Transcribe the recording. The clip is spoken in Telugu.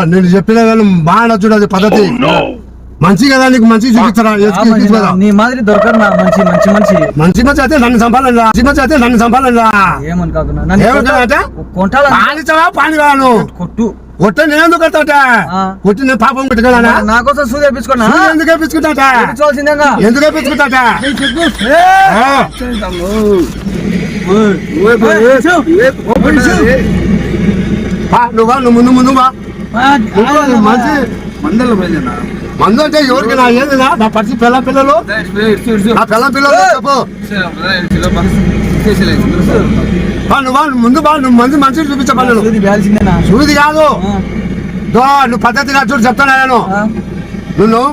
నేను చెప్పిన బాగా చూడదు పద్ధతి మంచి కదా నీకు మంచి చూపిస్తారా నీ మాదిరి దొరకరు నా మంచి మంచి మంచి మంచి మంచి అయితే నన్ను సంపాదన నన్ను సంపాదన ఏమని కాకుండా పాని కాను కొట్టు కొట్ట నేను ఎందుకు కడతా కొట్టి నేను పాపం కొట్టుకోవాలా నా కోసం సూది వేపించుకున్నా ఎందుకు వేపించుకుంటా ఎందుకు వేపించుకుంటా నువ్వు ముందు ముందు మంచి మందు అంటే ఎవరికి నా ఏంది నా పరిచి పిల్లలు నా పిల్లలు చెప్పు నువ్వు ముందు నువ్వు మంచి మంచి చూపించబడలేదు సూది కాదు నువ్వు పద్ధతిగా చూడు చెప్తానా నేను నువ్వు